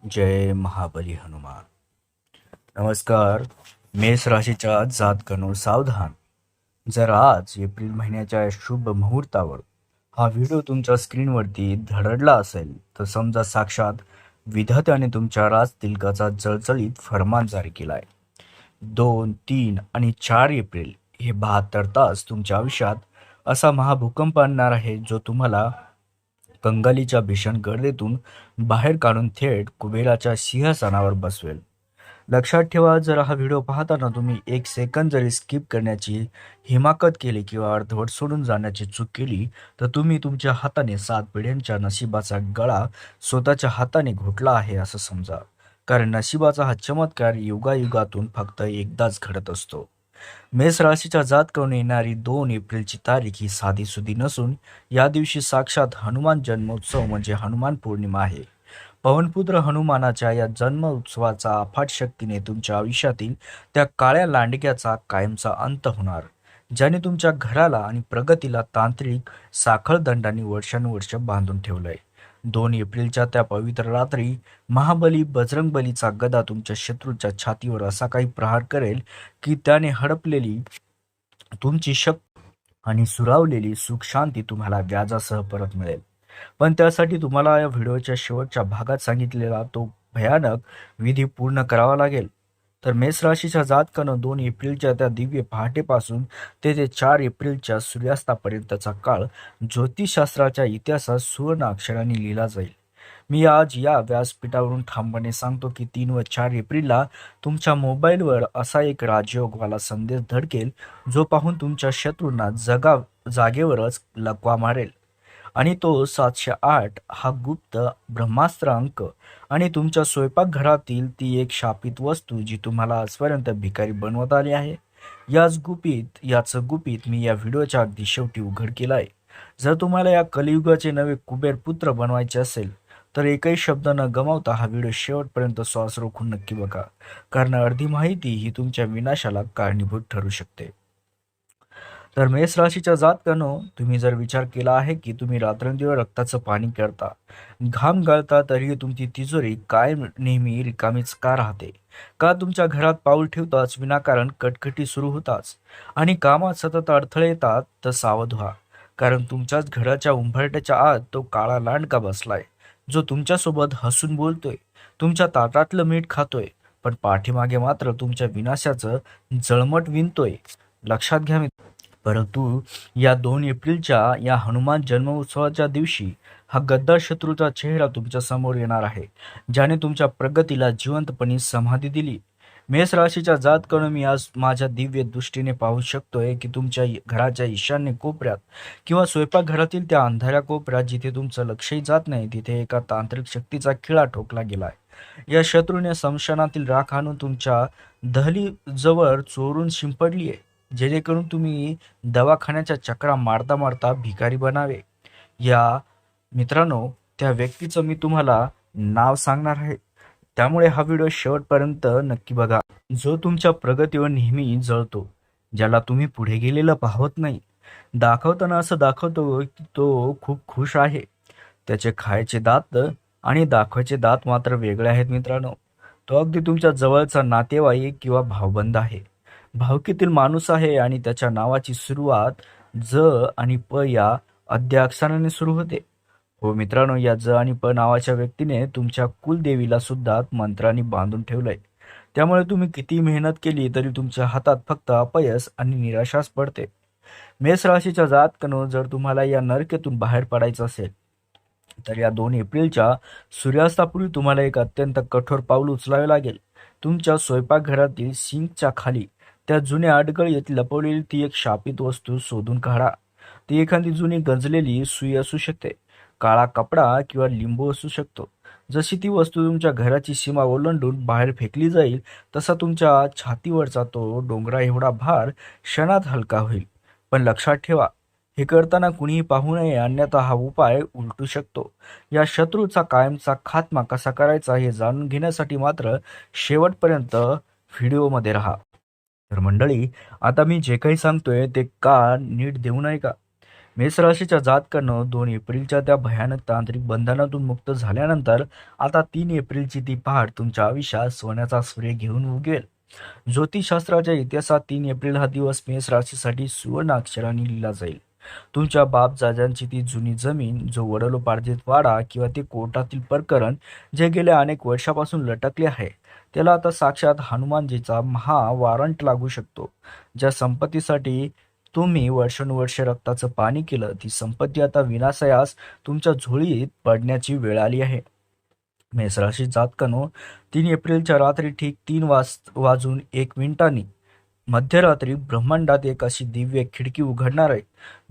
जय महाबली हनुमान. नमस्कार. मेष राशीच्या जातकांनो सावधान. जर आज एप्रिल महिन्याच्या या शुभ मुहूर्तावर हा व्हिडिओ तुमच्या स्क्रीनवरती धडधडला असेल तर समजा साक्षात विधात्याने तुमच्या राजतिलकाचा जळजळीत फरमान जारी केलाय. 2, 3 आणि 4 एप्रिल हे 72 तास तुमच्या आयुष्यात असा महाभूकंप आणणार आहे जो तुम्हाला कंगालीच्या भीषण गर्दीतून बाहेर काढून थेट कुबेराच्या सिंहासनावर बसवेल. लक्षात ठेवा, जर हा व्हिडिओ पाहताना तुम्ही एक सेकंद जरी स्किप करण्याची हिमाकत केली किंवा अर्धवट सोडून जाण्याची चूक केली तर तुम्ही तुमच्या हाताने 7 पिढ्यांच्या नशिबाचा गळा स्वतःच्या हाताने घोटला आहे असं समजा. कारण नशिबाचा हा चमत्कार युगायुगातून फक्त एकदाच घडत असतो. मेष राशीच्या जातकावरून येणारी 2 एप्रिलची तारीख ही साधीसुधी नसून या दिवशी साक्षात हनुमान जन्मोत्सव म्हणजे हनुमान पौर्णिमा आहे. पवनपुत्र हनुमानाच्या या जन्म उत्सवाचा अफाट शक्तीने तुमच्या आयुष्यातील त्या काळ्या लांडग्याचा कायमचा अंत होणार, ज्याने तुमच्या घराला आणि प्रगतीला तांत्रिक साखळदंडांनी वर्षानुवर्ष बांधून ठेवलंय. 2 एप्रिलच्या त्या पवित्र रात्री महाबली बजरंगबलीचा गदा तुमच्या शत्रूच्या छातीवर असा काही प्रहार करेल की त्याने हडपलेली तुमची शक्ती आणि सुरावलेली सुख शांती तुम्हाला व्याजासह परत मिळेल. पण त्यासाठी तुम्हाला या व्हिडिओच्या शेवटच्या भागात सांगितलेला तो भयानक विधी पूर्ण करावा लागेल. तर मेष राशीच्या जातकानं 2 एप्रिलच्या त्या दिव्य पहाटेपासून ते 4 एप्रिलच्या सूर्यास्तापर्यंतचा काळ ज्योतिषशास्त्राच्या इतिहासात सुवर्ण अक्षरांनी लिहिला जाईल. मी आज या व्यासपीठावरून ठामपणे सांगतो की 3 व 4 एप्रिलला तुमच्या मोबाईलवर असा एक राजयोगवाला संदेश धडकेल जो पाहून तुमच्या शत्रूंना जागेवरच लकवा मारेल. आणि तो 708 हा गुप्त ब्रह्मास्त्र अंक आणि तुमच्या स्वयंपाकघरातील ती एक शापित वस्तू जी तुम्हाला आजपर्यंत भिकारी बनवत आली आहे, याचं गुपित मी या व्हिडिओच्या अगदी शेवटी उघड केलं आहे. जर तुम्हाला या कलियुगाचे नवे कुबेर पुत्र बनवायचे असेल तर एकही शब्द न गमावता हा व्हिडिओ शेवटपर्यंत श्वास रोखून नक्की बघा, कारण अर्धी माहिती ही तुमच्या विनाशाला कारणीभूत ठरू शकते. तर मेष राशीच्या जातकांनो, तुम्ही जर विचार केला आहे की तुम्ही रात्रंदिवस रक्ताचं पाणी करता, घाम गाळता, तरीही तुमची तिजोरी काय नेहमी रिकामीच का राहते? का तुमच्या घरात पाऊल ठेवताच विनाकारण कटकटी सुरू होताच आणि कामात सतत अडथळे येतात? तर सावध व्हा, कारण तुमच्याच घराच्या उंबरठ्याच्या आत तो काळा लांडगा बसलाय, जो तुमच्यासोबत हसून बोलतोय, तुमच्या ताटातलं मीठ खातोय, पण पाठीमागे मात्र तुमच्या विनाशाचं जळमट विणतोय. लक्षात घ्या परंतु या 2 एप्रिलच्या या हनुमान जन्मोत्सवाच्या दिवशी हा गद्दार शत्रूचा चेहरा तुमच्या समोर येणार आहे, ज्याने तुमच्या प्रगतीला जिवंतपणे समाधी दिली. मेष राशीच्या जातकानं मी आज माझ्या दिव्य दृष्टीने पाहू शकतोय की तुमच्या घराच्या ईशान्य कोपऱ्यात किंवा स्वयंपाकघरातील त्या अंधाऱ्या कोपऱ्यात जिथे तुमचं लक्षही जात नाही तिथे एका तांत्रिक शक्तीचा खिळा ठोकला गेलाय. या शत्रूने स्मशानातील राख आणून तुमच्या दहलीजवळ चोरून शिंपडली आहे, जेणेकरून तुम्ही दवाखान्याच्या चक्रा मारता मारता भिकारी बनावे. या मित्रांनो, त्या व्यक्तीचं मी तुम्हाला नाव सांगणार आहे, त्यामुळे हा व्हिडिओ शेवटपर्यंत नक्की बघा. जो तुमच्या प्रगतीवर नेहमी जळतो, ज्याला तुम्ही पुढे गेलेलं पाहत नाही, दाखवताना असं दाखवतो की तो खूप खुश आहे. त्याचे खायचे दात आणि दाखवायचे दात मात्र वेगळे आहेत मित्रांनो. तो अगदी तुमच्या जवळचा नातेवाईक किंवा भावबंद आहे, भावकीतील माणूस आहे आणि त्याच्या नावाची सुरुवात ज आणि प या अद्या अक्षराने सुरू होते. हो मित्रांनो, या ज आणि प नावाच्या व्यक्तीने तुमच्या कुलदेवीला सुद्धा मंत्रांनी बांधून ठेवलंय. त्यामुळे तुम्ही किती मेहनत केली तरी तुमच्या हातात फक्त अपयश आणि निराशाच पडते. मेष राशीच्या जातकांनो, जर तुम्हाला या नरकेतून बाहेर पडायचं असेल तर या 2 एप्रिलच्या सूर्यास्तापूर्वी तुम्हाला एक अत्यंत कठोर पाऊल उचलावे लागेल. तुमच्या स्वयंपाकघरातील सिंकच्या खाली त्या जुन्या अडगळीत लपवलेली ती एक शापित वस्तू शोधून काढा. ती एखादी जुनी गंजलेली सुई असू शकते, काळा कपडा किंवा लिंबू असू शकतो. जशी ती वस्तू तुमच्या घराची सीमा ओलांडून बाहेर फेकली जाईल तसा तुमच्या छातीवरचा तो डोंगरा एवढा भार क्षणात हलका होईल. पण लक्षात ठेवा, हे करताना कुणीही पाहू नये, अन्यथा हा उपाय उलटू शकतो. या शत्रूचा कायमचा खात्मा कसा करायचा हे जाणून घेण्यासाठी मात्र शेवटपर्यंत व्हिडिओमध्ये राहा. तर मंडळी, आता मी जे काही सांगतोय ते नीट देऊ नये का? मेष राशीच्या जातकांनो 2 एप्रिलच्या त्या भयानक तांत्रिक बंधनातून मुक्त झाल्यानंतर आता 3 एप्रिलची ती पहाट तुमच्या आयुष्यात सोन्याचा सूर्य घेऊन उगेल. ज्योतिषशास्त्राच्या इतिहासात 3 एप्रिल हा दिवस मेष राशीसाठी सुवर्ण अक्षरांनी लिहिला जाईल. तुमच्या बापजाज्यांची ती जुनी जमीन, जो वडिलोपार्जित वाडा किंवा ते कोर्टातील प्रकरण जे गेल्या अनेक वर्षापासून लटकले आहे, त्याला आता साक्षात हनुमानजीचा वॉरंट लागू शकतो. ज्या संपत्तीसाठी तुम्ही वर्षानुवर्षे रक्ताचं पाणी केलं, ती संपत्ती आता विनाशयास तुमच्या झोळीत पडण्याची वेळ आली आहे. मेष राशी जातकांनो, 3 एप्रिलच्या रात्री ठीक 3:01 मध्यरात्री ब्रह्मांडात एक अशी दिव्य खिडकी उघडणार आहे,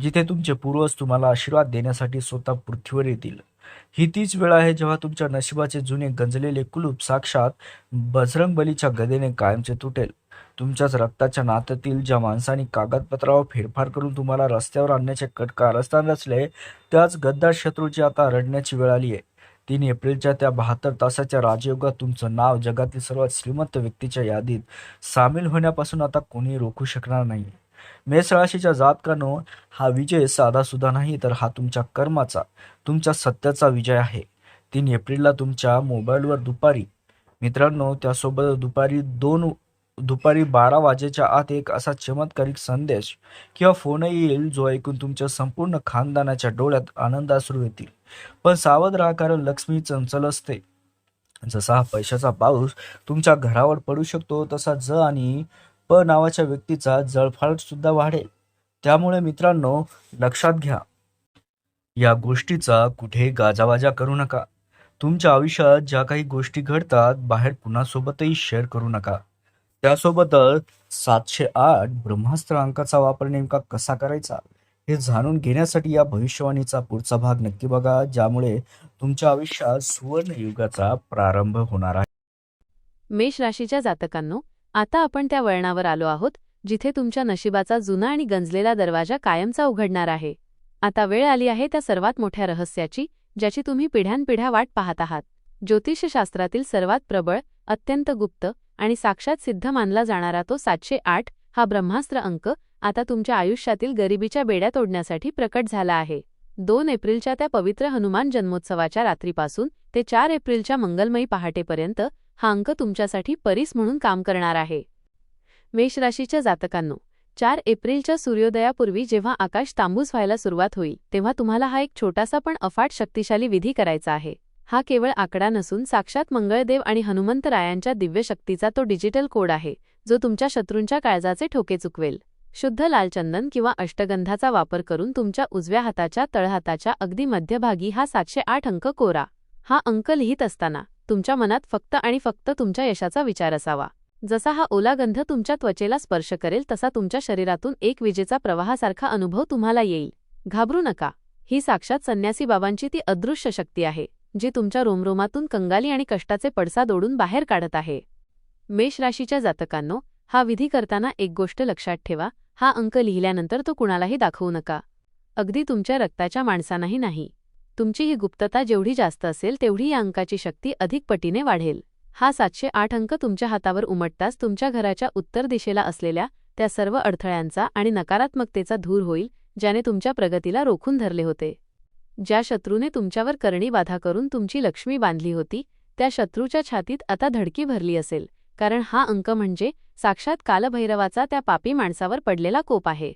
जिथे तुमचे पूर्वज तुम्हाला आशीर्वाद देण्यासाठी स्वतः पृथ्वीवर येतील. ही तीच वेळ आहे जेव्हा तुमच्या नशिबाचे जुने गंजलेले कुलूप साक्षात बजरंगबलीच्या गदेने कायमचे तुटेल. तुमच्याच रक्ताच्या नात्यातील ज्या माणसाने कागदपत्रावर फेरफार करून तुम्हाला रस्त्यावर आणण्याचे कट कारस्थान रचले, त्याच गद्दार शत्रूची आता रडण्याची वेळ आली आहे. 3 एप्रिलच्या त्या 72 तासाच्या राजयोगात तुमचं नाव जगातील सर्वात श्रीमंत व्यक्तीच्या यादीत सामील होण्यापासून आता कोणी रोखू शकणार नाही. मेष राशीच्या जातकांनो, हा विजय साधासुद्धा नाही, तर हा तुमच्या कर्माचा, तुमच्या सत्याचा विजय आहे. 3 एप्रिलला तुमच्या मोबाईलवर मित्रांनो, त्यासोबत दुपारी 12 वाजेच्या आत एक असा चमत्कारिक संदेश किंवा फोनही येईल, जो ऐकून तुमच्या संपूर्ण खानदानाच्या डोळ्यात आनंदाश्रू येतील. पण सावध राहा, कारण लक्ष्मी चंचल असते. जसा हा पैशाचा पाऊस तुमच्या घरावर पडू शकतो, तसा ज आणि प नावाच्या व्यक्तीचा जळफाट सुद्धा वाढेल. त्यामुळे मित्रांनो, लक्षात घ्या, या गोष्टीचा कुठे गाजावाजा करू नका. तुमच्या आयुष्यात ज्या काही गोष्टी घडतात, बाहेर कुणासोबतही शेअर करू नका. त्यासोबतच 708 ब्रह्मास्त्र अंकाचा वापर नेमका कसा करायचा हे जाणून घेण्यासाठी या भविष्यवाणीचा पुढचा भाग नक्की बघा, ज्यामुळे तुमच्या आयुष्यात सुवर्ण युगाचा प्रारंभ होणार आहे. मेष राशीच्या जातकांनो, आता आपण त्या वळणावर आलो आहोत, जिथे तुमच्या नशिबाचा जुना आणि गंजलेला दरवाजा कायमचा उघडणार आहे. आता वेळ आली आहे त्या सर्वात मोठ्या रहस्याची, ज्याची तुम्ही पिढ्यानपिढ्या वाट पाहत आहात. ज्योतिषशास्त्रातील सर्वात प्रबळ, अत्यंत गुप्त आणि साक्षात सिद्ध मानला जाणारा तो 708 हा ब्रह्मास्त्र अंक आता तुमच्या आयुष्यातील गरिबीच्या बेड्या तोडण्यासाठी प्रकट झाला आहे. 2 एप्रिलच्या त्या पवित्र हनुमान जन्मोत्सवाच्या रात्रीपासून ते 4 एप्रिलच्या मंगलमयी पहाटेपर्यंत हा अंक तुमच्यासाठी परीस म्हणून काम करणार आहे. मेष राशीच्या जातकांनो, 4 एप्रिलच्या सूर्योदयापूर्वी जेव्हा आकाश तांबूस व्हायला सुरुवात होईल, तेव्हा तुम्हाला हा एक छोटासा पण अफाट शक्तिशाली विधी करायचा आहे. हा केवळ आकडा नसून साक्षात मंगळदेव आणि हनुमंतरायांच्या दिव्य शक्तीचा तो डिजिटल कोड आहे, जो तुमच्या शत्रूंच्या काळजाचे ठोके चुकवेल. शुद्ध लाल चंदन किंवा अष्टगंधाचा वापर करून तुमच्या उजव्या हाताच्या तळहाताच्या अगदी मध्यभागी हा 708 अंक कोरा. हा अंक लिहित असताना तुमच्या मनात फक्त आणि फक्त तुमच्या यशाचा विचार असावा. जसा हा ओला गंध तुमच्या त्वचेला स्पर्श करेल, तसा तुमच्या शरीरातून एक विजेचा प्रवाहासारखा अनुभव तुम्हाला येईल. घाबरू नका, ही साक्षात संन्यासी बाबांची ती अदृश्य शक्ती आहे, जी तुमच्या रोमरोमातून कंगाली आणि कष्टाचे पडसाद ओढून बाहेर काढत आहे. मेष राशीच्या जातकांनो, हा विधी करताना एक गोष्ट लक्षात ठेवा, हा अंक लिहिल्यानंतर तो कुणालाही दाखवू नका. अगदी तुमच्या रक्ताच्या माणसांनाही नाही. तुमची ही गुप्तता जेवढी जास्त असेल, तेवढी या अंकाची शक्ती अधिक पटीने वाढेल. हा 708 अंक तुमच्या हातावर उमटताच तुमच्या घराच्या उत्तर दिशेला असलेल्या त्या सर्व अडथळ्यांचा आणि नकारात्मकतेचा धूर होईल, ज्याने तुमच्या प्रगतीला रोखून धरले होते. ज्या शत्रूने तुमच्यावर करणी बाधा करून तुमची लक्ष्मी बांधली होती, त्या शत्रूच्या छातीत आता धडकी भरली असेल, कारण हा अंक म्हणजे साक्षात कालभैरवाचा त्या पापी माणसावर पडलेला कोप आहे.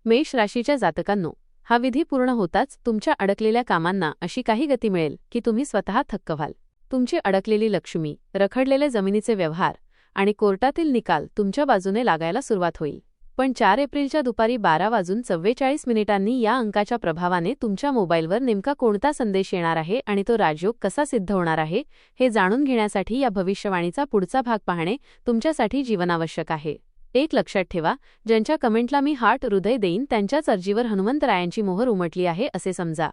मेष राशीच्या जातकांनो, हा विधी पूर्ण होताच तुमच्या अडकलेल्या कामांना अशी काही गती मिळेल की तुम्ही स्वतः थक्क व्हाल. तुमची अडकलेली लक्ष्मी, रखडलेले जमिनीचे व्यवहार आणि कोर्टातील निकाल तुमच्या बाजूने लागायला सुरुवात होईल. पण 4 एप्रिलच्या दुपारी 12:44 या अंकाच्या प्रभावाने तुमच्या मोबाईलवर नेमका कोणता संदेश येणार आहे आणि तो राजयोग कसा सिद्ध होणार आहे, हे जाणून घेण्यासाठी या भविष्यवाणीचा पुढचा भाग पाहणे तुमच्यासाठी जीवनावश्यक आहे. एक लक्षात ठेवा, ज्यांच्या कमेंटला मी हार्ट हृदय देईन, त्यांच्याच अर्जीवर हनुमंतरायांची मोहर उमटली आहे असे समजा.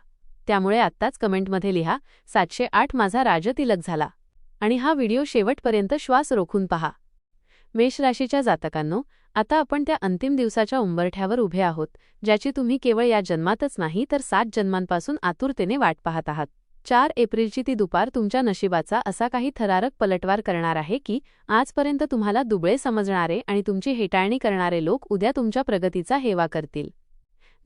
त्यामुळे आत्ताच कमेंटमध्ये लिहा, 708 माझा राजतिलक झाला, आणि हा व्हिडिओ शेवटपर्यंत श्वास रोखून पहा. मेष राशीच्या जातकांनो, आता आपण त्या अंतिम दिवसाच्या उंबरठ्यावर उभे आहोत, ज्याची तुम्ही केवळ या जन्मातच नाही तर 7 जन्मांपासून आतुरतेने वाट पाहत आहात. 4 एप्रिलची ती दुपार तुमच्या नशिबाचा असा काही थरारक पलटवार करणार आहे की आजपर्यंत तुम्हाला दुबळे समजणारे आणि तुमची हेटाळणी करणारे लोक उद्या तुमच्या प्रगतीचा हेवा करतील.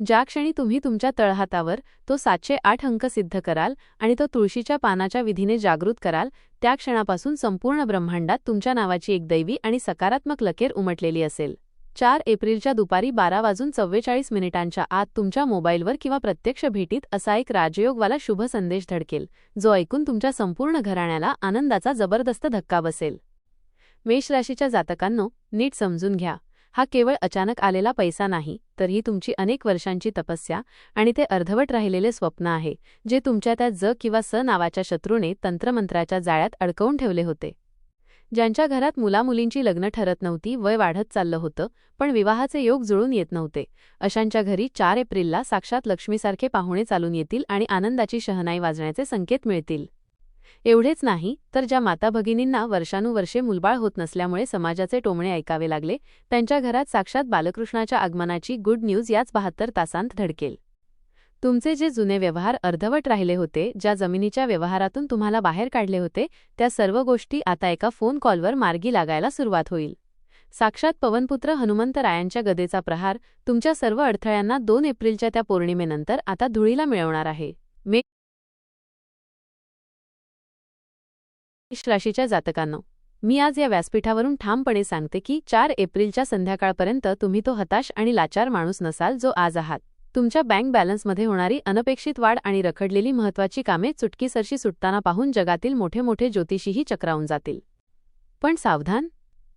ज्या क्षणी तुम्ही तुमच्या तळहातावर तो 708 अंक सिद्ध कराल आणि तो तुळशीच्या पानाच्या विधीने जागृत कराल, त्या क्षणापासून संपूर्ण ब्रह्मांडात तुमच्या नावाची एक दैवी आणि सकारात्मक लकीर उमटलेली असेल. 4 एप्रिलच्या दुपारी 12:44 आत तुमच्या मोबाईलवर किंवा प्रत्यक्ष भेटीत असा एक राजयोगवाला शुभ संदेश धडकेल, जो ऐकून तुमच्या संपूर्ण घराण्याला आनंदाचा जबरदस्त धक्का बसेल. मेष राशीच्या जातकांनो, नीट समजून घ्या. हा केवळ अचानक आलेला पैसा नाही, तर ही तुमची अनेक वर्षांची तपस्या आणि ते अर्धवट राहिलेले स्वप्न आहे, जे तुमच्या त्या ज किंवा स नावाच्या शत्रूने तंत्रमंत्राच्या जाळ्यात अडकवून ठेवले होते. ज्यांच्या घरात मुलामुलींची लग्न ठरत नव्हती, वय वाढत चाललं होतं, पण विवाहाचे योग जुळून येत नव्हते, अशांच्या घरी 4 एप्रिलला साक्षात लक्ष्मीसारखे पाहुणे चालून येतील आणि आनंदाची शहनाई वाजण्याचे संकेत मिळतील. एवढेच नाही, तर ज्या माता भगिनींना वर्षानुवर्षे मुलबाळ होत नसल्यामुळे समाजाचे टोमणे ऐकावे लागले, त्यांच्या घरात साक्षात बालकृष्णाच्या आगमनाची गुड न्यूज याच 72 तासांत धडकेल. तुमचे जे जुने व्यवहार अर्धवट राहिले होते, ज्या जमिनीच्या व्यवहारातून तुम्हाला बाहेर काढले होते, त्या सर्व गोष्टी आता एका फोन कॉलवर मार्गी लागायला सुरुवात होईल. साक्षात पवनपुत्र हनुमंतरायांच्या गदेचा प्रहार तुमच्या सर्व अडथळ्यांना 2 एप्रिलच्या त्या पौर्णिमेनंतर आता धुळीला मिळवणार आहे. मेष राशीच्या जातकांनो, मी आज या व्यासपीठावरून ठामपणे सांगते की 4 एप्रिलच्या संध्याकाळपर्यंत तुम्ही तो हताश आणि लाचार माणूस नसाल जो आज आहात. तुमच्या बँक बॅलन्समध्ये होणारी अनपेक्षित वाढ आणि रखडलेली महत्त्वाची कामे चुटकीसरशी सुटताना पाहून जगातील मोठे मोठे ज्योतिषीही चक्रावून जातील. पण सावधान,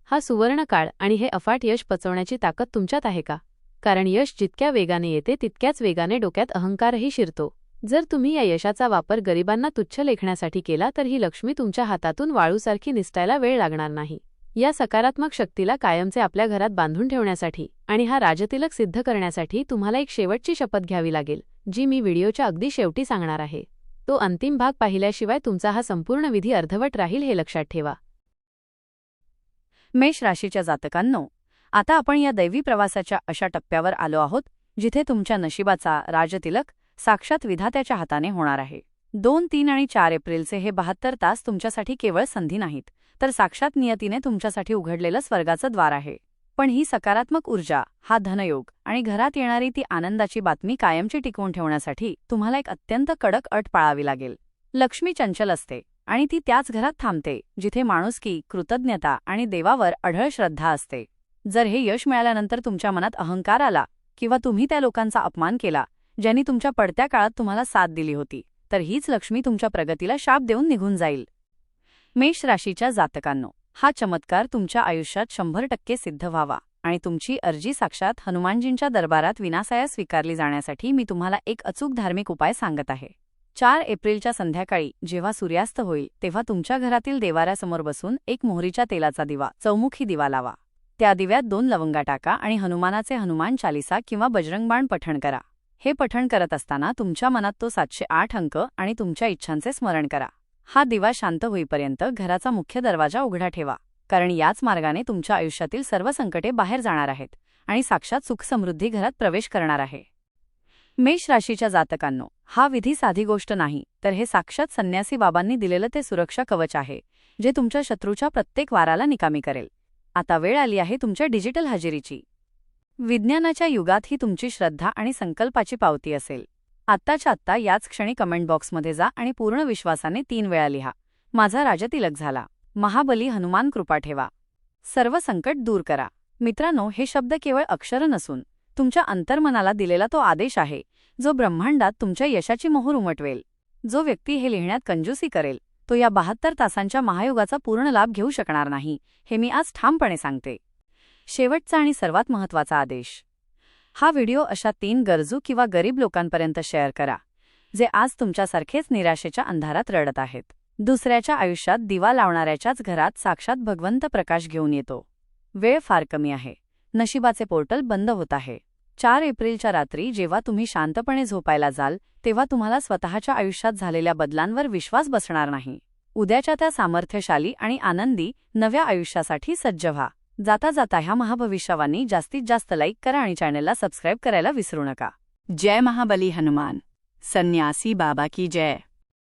हा सुवर्ण काळ आणि हे अफाट यश पचवण्याची ताकद तुमच्यात आहे का? कारण यश जितक्या वेगाने येते तितक्याच वेगाने डोक्यात अहंकारही शिरतो. जर तुम्ही या यशाचा वापर गरिबांना तुच्छ लेखण्यासाठी केला तर ही लक्ष्मी तुमच्या हातातून वाळूसारखी निसटायला वेळ लागणार नाही. या सकारात्मक शक्तीला कायमचे आपल्या घरात बांधून ठेवण्यासाठी आणि हा राजतिलक सिद्ध करण्यासाठी तुम्हाला एक शेवटची शपथ घ्यावी लागेल, जी मी व्हिडिओच्या अगदी शेवटी सांगणार आहे. तो अंतिम भाग पाहिल्याशिवाय तुमचा हा संपूर्ण विधी अर्धवट राहील हे लक्षात ठेवा. मेष राशीच्या जातकांनो, आता आपण या दैवी प्रवासाच्या अशा टप्प्यावर आलो आहोत, जिथे तुमच्या नशिबाचा राजतिलक साक्षात विधात्याच्या हाताने होणार आहे. 2, 3 आणि 4 एप्रिलचे हे 72 तास तुमच्यासाठी केवळ संधी नाहीत, तर साक्षात नियतीने तुमच्यासाठी उघडलेलं स्वर्गाचं द्वार आहे. पण ही सकारात्मक ऊर्जा, हा धनयोग आणि घरात येणारी ती आनंदाची बातमी कायमची टिकवून ठेवण्यासाठी तुम्हाला एक अत्यंत कडक अट पाळावी लागेल. लक्ष्मी चंचल असते आणि ती त्याच घरात थांबते जिथे माणुसकी, कृतज्ञता आणि देवावर अढळ श्रद्धा असते. जर हे यश मिळाल्यानंतर तुमच्या मनात अहंकार आला किंवा तुम्ही त्या लोकांचा अपमान केला ज्यांनी तुमच्या पडत्या काळात तुम्हाला साथ दिली होती, तर हीच लक्ष्मी तुमच्या प्रगतीला शाप देऊन निघून जाईल. मेष राशीच्या जातकांनो, हा चमत्कार तुमच्या आयुष्यात 100% सिद्ध व्हावा आणि तुमची अर्जी साक्षात हनुमानजींच्या दरबारात विनासाया स्वीकारली जाण्यासाठी मी तुम्हाला एक अचूक धार्मिक उपाय सांगत आहे. 4 एप्रिलच्या संध्याकाळी जेव्हा सूर्यास्त होईल तेव्हा तुमच्या घरातील देवाऱ्यासमोर बसून एक मोहरीच्या तेलाचा दिवा, चौमुखी दिवा लावा. त्या दिव्यात 2 लवंगा टाका आणि हनुमानाचे हनुमान चालिसा किंवा बजरंगबाण पठण करा. हे पठण करत असताना तुमच्या मनात तो 708 अंक आणि तुमच्या इच्छांचे स्मरण करा. हा दिवा शांत होईपर्यंत घराचा मुख्य दरवाजा उघडा ठेवा, कारण याच मार्गाने तुमच्या आयुष्यातील सर्व संकटे बाहेर जाणार आहेत आणि साक्षात सुख समृद्धी घरात प्रवेश करणार आहे. मेष राशीच्या जातकांनो, हा विधी साधी गोष्ट नाही, तर हे साक्षात संन्यासी बाबांनी दिलेलं ते सुरक्षा कवच आहे, जे तुमच्या शत्रूच्या प्रत्येक वाराला निकामी करेल. आता वेळ आली आहे तुमच्या डिजिटल हजेरीची. विज्ञानाच्या युगात ही तुमची श्रद्धा आणि संकल्पाची पावती असेल. आत्ताच्या आत्ता याच क्षणी कमेंट बॉक्समध्ये जा आणि पूर्ण विश्वासाने 3 वेळा लिहा, माझा राजतिलक झाला, महाबली हनुमान कृपा ठेवा, सर्व संकट दूर करा. मित्रांनो, हे शब्द केवळ अक्षर नसून तुमच्या अंतर्मनाला दिलेला तो आदेश आहे, जो ब्रह्मांडात तुमच्या यशाची मोहर उमटवेल. जो व्यक्ती हे लिहिण्यात कंजूसी करेल तो या 72 तासांच्या महायुगाचा पूर्ण लाभ घेऊ शकणार नाही, हे मी आज ठामपणे सांगते. शेवटचा आणि सर्वात महत्त्वाचा आदेश. हा व्हिडिओ अशा 3 गरजू किंवा गरीब लोकांपर्यंत शेअर करा, जे आज तुमच्यासारखेच निराशेच्या अंधारात रडत आहेत. दुसऱ्याच्या आयुष्यात दिवा लावणाऱ्याच्याच घरात साक्षात भगवंत प्रकाश घेऊन येतो. वेळ फार कमी आहे, नशिबाचे पोर्टल बंद होत आहे. 4 एप्रिलच्या रात्री जेव्हा तुम्ही शांतपणे झोपायला जाल तेव्हा तुम्हाला स्वतःच्या आयुष्यात झालेल्या बदलांवर विश्वास बसणार नाही. उद्याच्या त्या सामर्थ्यशाली आणि आनंदी नव्या आयुष्यासाठी सज्ज व्हा. जाता जाता ह्या महाभविष्यवाणी जास्तीत जास्त लाईक करा आणि चॅनलला सबस्क्राईब करायला विसरू नका. जय महाबली हनुमान, संन्यासी बाबा की जय.